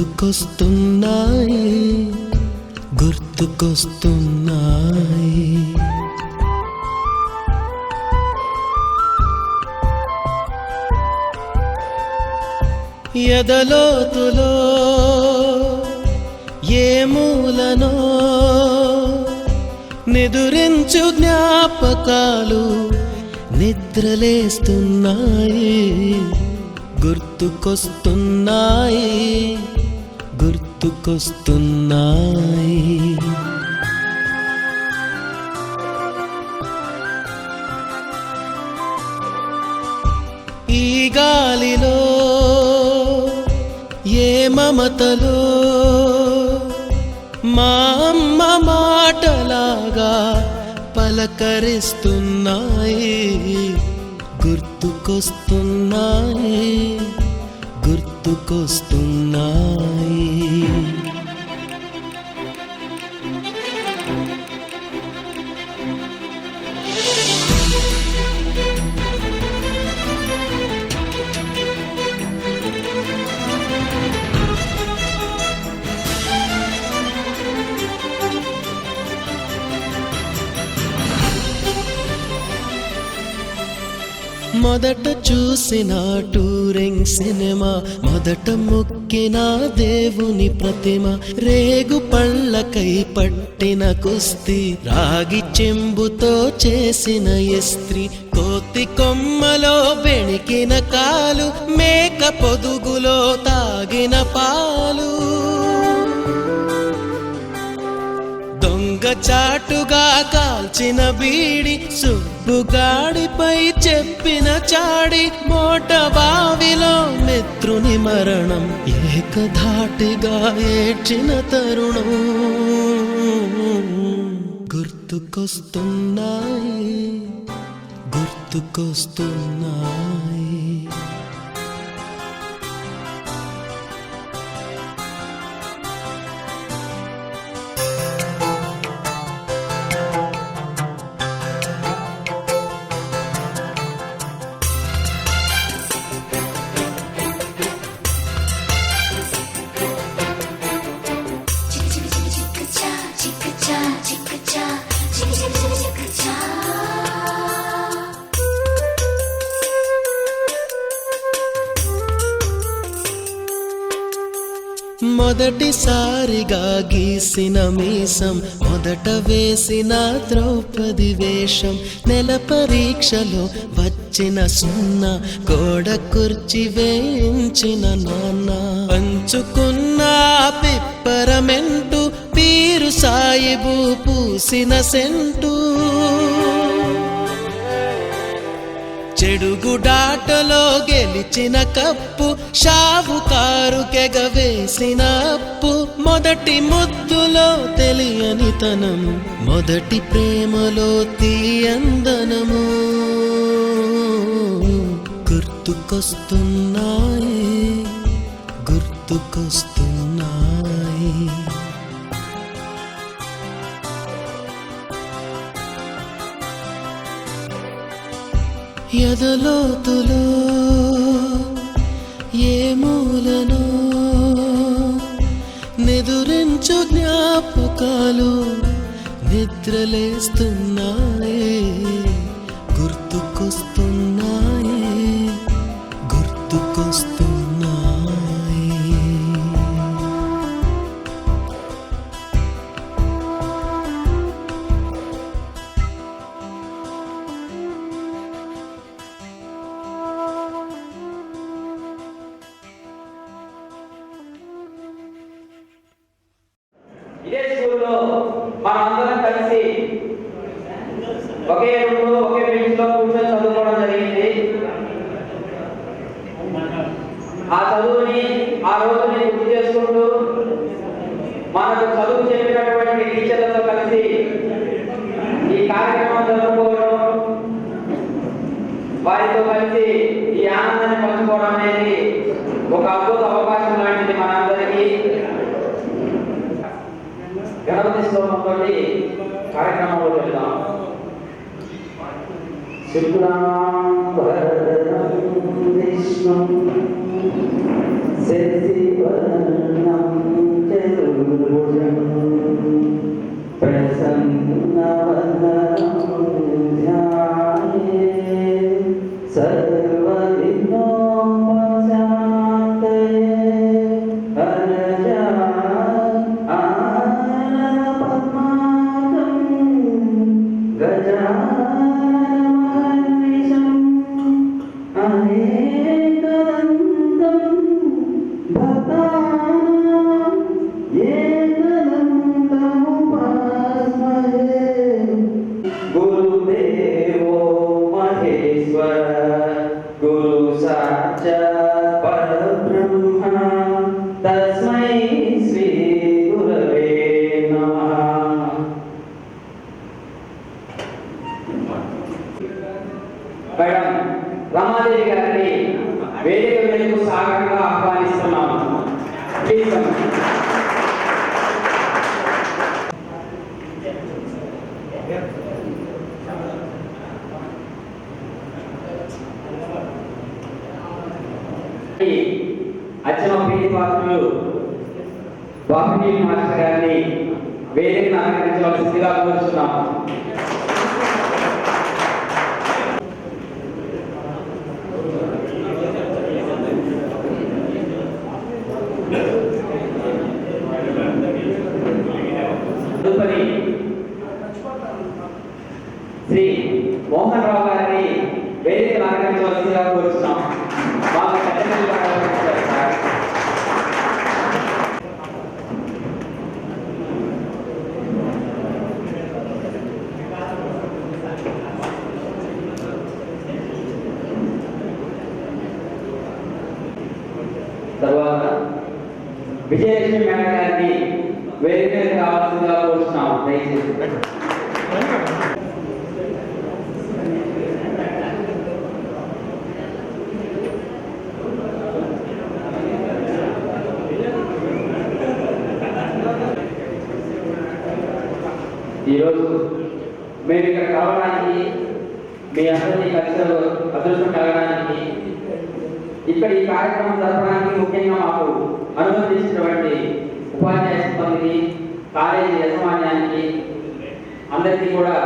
గుర్తుకొస్తున్నాయి గుర్తుకొస్తున్నాయి. ఎదలోతులో ఏ మూలనో నిదురించు జ్ఞాపకాలు నిద్రలేస్తున్నాయి గుర్తుకొస్తున్నాయి గుర్తుకొస్తున్నాయి. ఈ గాలిలో ఏ మమతలో మా అమ్మ మాటలాగా పలకరిస్తున్నాయి గుర్తుకొస్తున్నాయి గుర్తుకొస్తున్నాయి. మొదట చూసిన టూరింగ్ సినిమా, మొదట మొక్కిన దేవుని ప్రతిమ, రేగు పళ్ళకై పట్టిన కుస్తీ, రాగి చెంబుతో చేసిన ఇస్త్రీ, కోతి కొమ్మలో బెణికిన కాలు, మేక పొదుగులో తాగిన పాలు, దొంగ చాటుగా కాల్చిన బీడి, సుబ్బుగాడిపై చెప్పిన చాడి, మోట బావిలో మిత్రుని మరణం, ఏకధాటిగా ఏడ్చిన తరుణం గుర్తుకొస్తున్నాయి గుర్తుకొస్తున్నాయి. మొదటిసారిగా గీసిన మీసం, మొదట వేసిన ద్రౌపది వేషం, నెల పరీక్షలో వచ్చిన సున్నా, గోడ కుర్చీ వేయించిన నాన్న, పంచుకున్న పిప్పరమెంటు, పీరు సాయిబు పూసిన సెంటు, చెడుగుడాటలో గెలిచిన కప్పు, షావుకారు కెగవేసిన అప్పు, మొదటి ముద్దులో తెలియని తనము, మొదటి ప్రేమలో తీయందనము గుర్తుకొస్తున్నాయి గుర్తుకొస్తున్నాయి. ఎదలోతులో ఏ మూలనో నిదురించు జ్ఞాపకాలు నిద్రలేస్తున్నాయి గుర్తుకొస్తున్నాయి గుర్తుకొస్తున్నాయి. ఇదే స్కూల్లో మనందరం కలిసి ఒకే రూమ్లో ఒకే బెంచ్ లో కూర్చొని చదువుకోవడం జరిగింది. ఆ చదువుని ఆ రోజుని గుర్తు చేసుకుంటూ మనకు చదువు చెప్పినటువంటి టీచర్లతో కలిసి ఈ కార్యక్రమం జరుపుకోవడం, వారితో కలిసి ఈ ఆనందాన్ని పంచుకోవడం అనేది ఒక అద్భుత అవకాశం లాంటిది మనందరికీ. గణపతి స్తోత్రంతో కార్యక్రమంలో వెళ్దాం. శుక్లాం వరదరం విష్ణుం శశివర్ణం చతుర్భుజం ప్రసన్నవదనం ధ్యాయే సర్వవిఘ్నోపశాంతయే అరజా ఆననపద్మాకం గజాననమహర్నిశం అనేకదంతం భక్తానాం ఏకదంతముపాస్మహే గురుదేవో మహేశ్వర గురు సాక్షాత్ పరబ్రహ్మ తస్మై శ్రీ గురవే నమః. మేడం రమాదేవి గారిని వేదిక మీదకు సాగరంగా ఆహ్వానిస్తున్నాము. ప్లీజ్ అచ్చమ ప్రీతి పాత్రులు బాపిని మాస్టర్ గారిని వేదికను అలంకరించవలసిందిగా కోరుతున్నాము. తదుపరి శ్రీ మోహన్ రావు గారిని వేదికను అలంకరించవలసిందిగా కోరుతున్నాం. బాగా కట్టెలు తర్వాత విజయలక్ష్మి మేడం గారిని వేదిక మీద కావాల్సిందిగా కోరుతున్నాం. దయచేసి ఈరోజు మేము ఇక్కడ కావడానికి మీ అందరినీ కలిసి అదృష్టం కలగడానికి ఇక్కడ ఈ కార్యక్రమం జరపడానికి ముఖ్యంగా మాకు అనుమతించినటువంటి ఉపాధ్యాయ సిబ్బందికి కాలేజీ యాజమాన్యానికి అందరికీ కూడా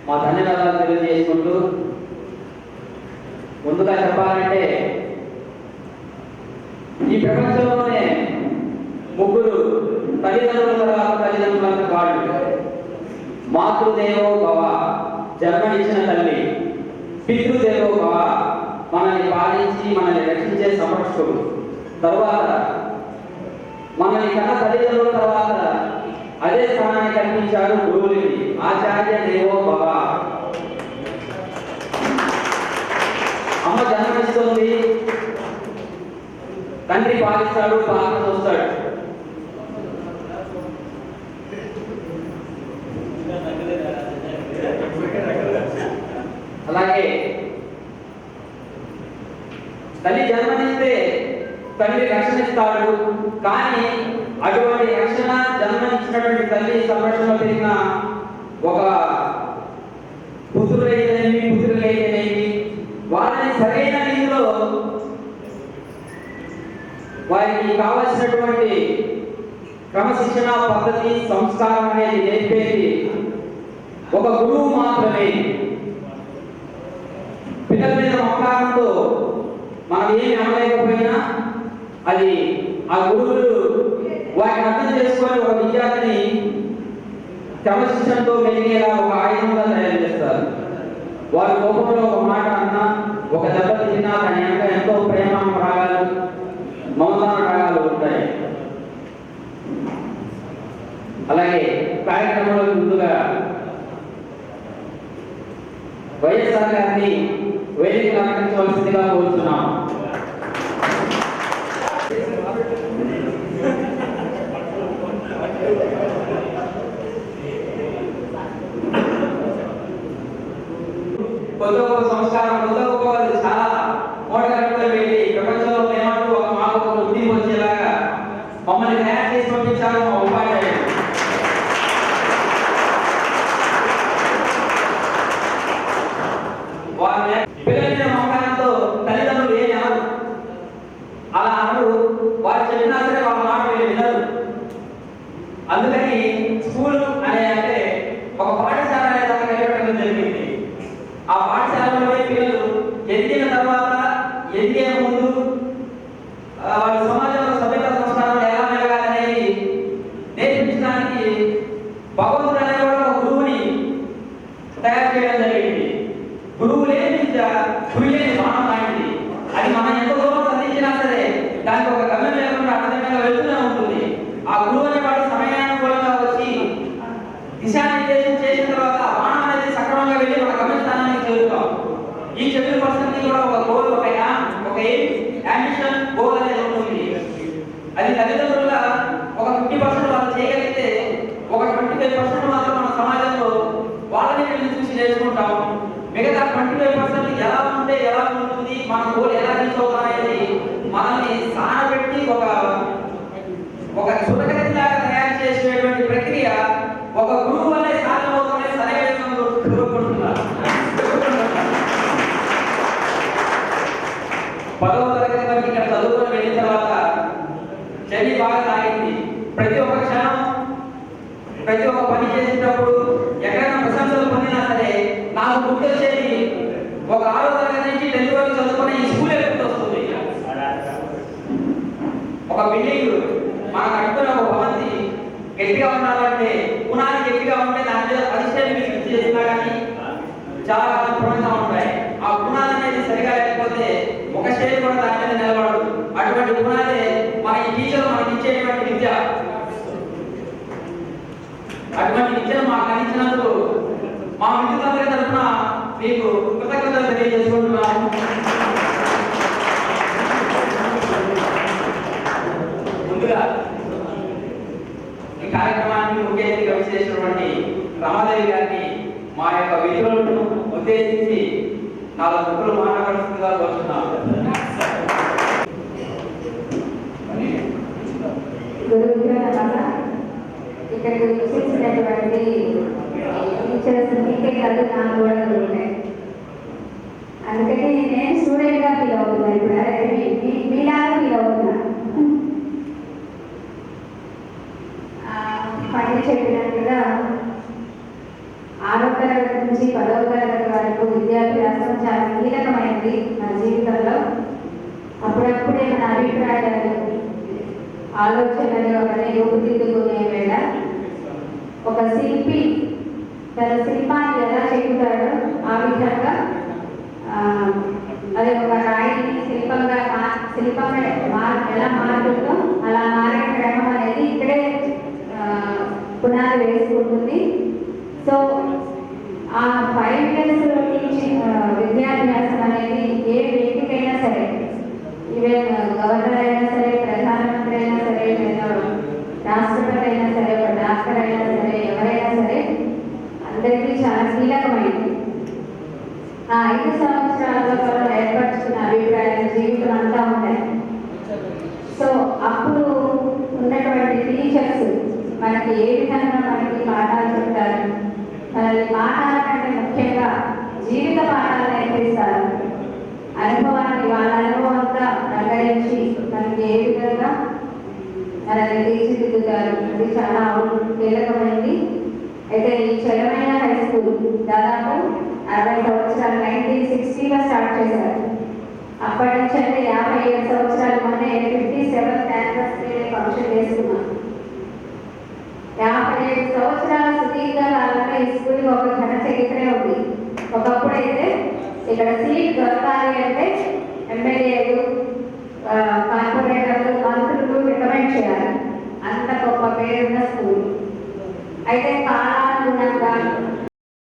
మా ధన్యవాదాలు తెలియజేసుకుంటూ ముందుగా చెప్పాలంటే ఈ ప్రపంచంలోనే ముగ్గురు తల్లిదండ్రుల తర్వాత తల్లిదండ్రులంతా వాళ్ళు మాతృదేవో భవ జన్మనిచ్చిన తల్లి, పితృదేవో భవ మనల్ని పాలించి మనల్ని రక్షించే సంరక్షకుడు, తరువాత మనల్ని కన్న తల్లిదండ్రుల తర్వాత అదే స్థానాన్ని కల్పించాడు గురువులకి ఆచార్య దేవో భవ. అమ్మ జన్మనిస్తుంది, తండ్రి పాలిస్తాడు, పాలన చూస్తాడు. అలాగే తల్లి జన్మనిస్తే తండ్రి రక్షణిస్తాడు, కానీ అటువంటి రక్షణ జన్మనిచ్చినటువంటి తల్లి సంరక్షణ పెరిగిన ఒక పుత్రులైతేనేమి వారిని సరైన రీతిలో వారికి కావలసినటువంటి క్రమశిక్షణ పద్ధతి సంస్కారం అనేది నేర్పేది ఒక గురువు మాత్రమే. పిల్లల మీద మమకారంతో మనం ఏమి అనలేకపోయినా అది ఆ గురువులు వాటిని అర్థం చేసుకొని ఒక విద్యార్థిని క్రమశిక్షణతో మెలిగేలా ఒక ఆయుధంగా తయారు చేస్తారు. వారి కోపంలో ఒక మాట అన్నా, ఒక దెబ్బ తిన్నా దాని వెనక ఎంతో ప్రేమ రాగాలు, మమతాన రాగాలు ఉంటాయి. అలాగే కార్యక్రమంలో ముందుగా వైఎస్ఆర్ గారిని వేదిక అలంకరించవలసిందిగా కోరుతున్నాం. కొత్త గొప్ప సంస్కారం, కొత్త గొప్ప చాలా మోడగట్టుగా వెళ్ళి ప్రపంచంలో ఏమంటూ ఒక మాకు ఒక ఉద్యమం వచ్చేలాగా మమ్మల్ని తయారు చేసి పంపించారు మా ఉపాధ్యాయులు. వారి పిల్లల మమకారంతో తల్లిదండ్రులు ఏమి అనరు, ఎదిగిన తర్వాత ఎదిగే ముందు వాళ్ళ సమాజంలో సభ్యత సంస్కారాలు ఎలా మెలగాలనేది నేర్పించడానికి భగవంతుడు అనే కూడా ఒక గురువుని తయారు చేయడం జరిగింది. గురువు లేని విద్య గురి లేని బాణం లాంటిది. అది మనం ఎంత దూరం సంధించినా సరే దానికి ఒక గమ్యం లేకుండా అర్థంగా వెళ్తూనే ఉంటుంది. ఆ గురువు అనేవాడు సమయానుకూలంగా వచ్చి దిశానిర్దేశం చేసిన తర్వాత బాణం అనేది సక్రమంగా వెళ్ళి మన గమ్యస్థానానికి చేరుతాం. ఈ షెడ్యూల్ పర్సన్కి కూడా ఒక గోల్, ఒక ఎయిమ్, అంబిషన్, గోల్ అనేది ఉంటుంది. అది తల్లిదండ్రుల ఒక 50% వాళ్ళు చేయగలిగితే ఒక 25% మాత్రం మన సమాజంలో వాళ్ళని వీళ్ళని చూసి నేర్చుకుంటాం. మిగతా 25% ఎలా ఉంటే ఎలా ఉంటుంది, మన గోల్ ఎలా రీచ్ అవుతాం అనేది మనల్ని సానబెట్టి ఒక సురగతిలాగా తయారు చేసేటువంటి ప్రక్రియ ఒక గురువు వల్లే సాధ్యమవుతుందని సరైన కోరుకుంటున్నారు. 10వ తరగతి వరకు ఇక్కడ చదువుకొని వెళ్ళిన తర్వాత చలి బాగా సాగింది. ప్రతి ఒక్క క్షణం, ప్రతి ఒక్క పని చేసేటప్పుడు ఎక్కడైనా ప్రశంసలు పొందినా సరే నాకు గుర్తొచ్చేది ఒక 6వ తరగతి నుంచి 10th వరకు చదువుకునే ఈ స్కూలే గుర్తొస్తుంది. ఒక బిల్డింగ్ మనం కట్టుకునే ఒక భవంతి గట్టిగా ఉండాలంటే పునాది గట్టిగా ఉంటే దాని మీద 10 స్టెప్లు ఫిక్స్ చేసినా కానీ చాలా కాలం దృఢంగా ఉంటాయి. ఆ పునాది అనేది సరిగా లేకపోతే ఒక స్టేజ్ కూడా దాని మీద నిలబడదు. అటువంటి పునాదే మన ఈ టీచర్ మనకి ఇచ్చేటువంటి విద్య. అటువంటి విద్యను మాకు అందించినందుకు మా మిత్రులందరి తరఫున మీకు కృతజ్ఞతలు తెలియజేసుకుంటున్నాను. ముందుగా ఈ కార్యక్రమాన్ని ముఖ్య అతిథిగా విచ్చేసినటువంటి రమాదేవి గారిని మా యొక్క విధులను ఉద్దేశించి 4 ముక్కలు మాట్లాడాల్సిందిగా కోరుతున్నాను. ఇక్కడికి విచ్చేసినటువంటి టీచర్స్ మీకే కాదు నాకు కూడా ఉంటాయి. అందుకని నేను స్టూడెంట్గా ఫీల్ అవుతున్నా. ఇప్పుడు మీలాగా ఫీల్ అవుతున్నా. పని చెప్పినట్టుగా 6వ తరగతి నుంచి 10వ తరగతి వరకు విద్యాభ్యాసం చాలా కీలకమైనది మన జీవితంలో. అప్పుడప్పుడే మన అభిప్రాయాలు, ఆలోచనలు అవన్నీ రూపుదిద్దుకునే వేళ ఒక శిల్పి తన శిల్పాన్ని ఎలా చెక్కుతాడో ఆ విధంగా అది ఒక రాయిని శిల్పంగా ఎలా మారుతుందో అలా మారే క్రమం అనేది ఇక్కడే పునాది వేసుకుంటుంది. సో ఆ 5 years నుంచి విద్యాభ్యాసం అనేది ఏ వ్యక్తికైనా సరే, ఈవెన్ గవర్నర్ అయినా సరే, ప్రధానమంత్రి అయినా సరే, లేదా రాష్ట్రపతి అయినా సరే, ఒక డాక్టర్ అయినా సరే, ఎవరైనా సరే అందరికీ చాలా కీలకమైంది. ఆ 5 సంవత్సరాల్లో మనం ఏర్పరచుకున్న అభిప్రాయాలు జీవితం అంతా ఉంటాయి. సో అప్పుడు ఉన్నటువంటి టీచర్స్ మనకి ఏ విధంగా మనకి పాఠాలు చెప్తారు, మనల్ని పాఠాల కంటే ముఖ్యంగా జీవిత పాఠాలు నేర్పిస్తారు. అనుభవాన్ని వాళ్ళ అనుభవంగా రంగరించి మనకి ఏ విధంగా మనల్ని తీర్చిదిద్దుతారు, అది చాలా కీలకమైంది. అయితే ఈ చలమైన హై స్కూల్ దాదాపు 60 సంవత్సరాలు 1960లో స్టార్ట్ చేశారు. అప్పటి నుంచి అంటే 57 సంవత్సరాలు మొన్నే 57th యానివర్సరీ ఫంక్షన్ చేసుకున్నాం. 57 సంవత్సరాల సుదీర్ఘ కాలంలో ఈ స్కూల్కి ఒక ఘన చరిత్రే ఉంది. ఒకప్పుడైతే ఇక్కడ సీట్ దొరకాలి అంటే ఎమ్మెల్యేలు, కార్పొరేటర్లు, మంత్రులు రికమెండ్ చేయాలి. అంత గొప్ప పేరున్న స్కూల్. అయితే కాలానుగుణంగా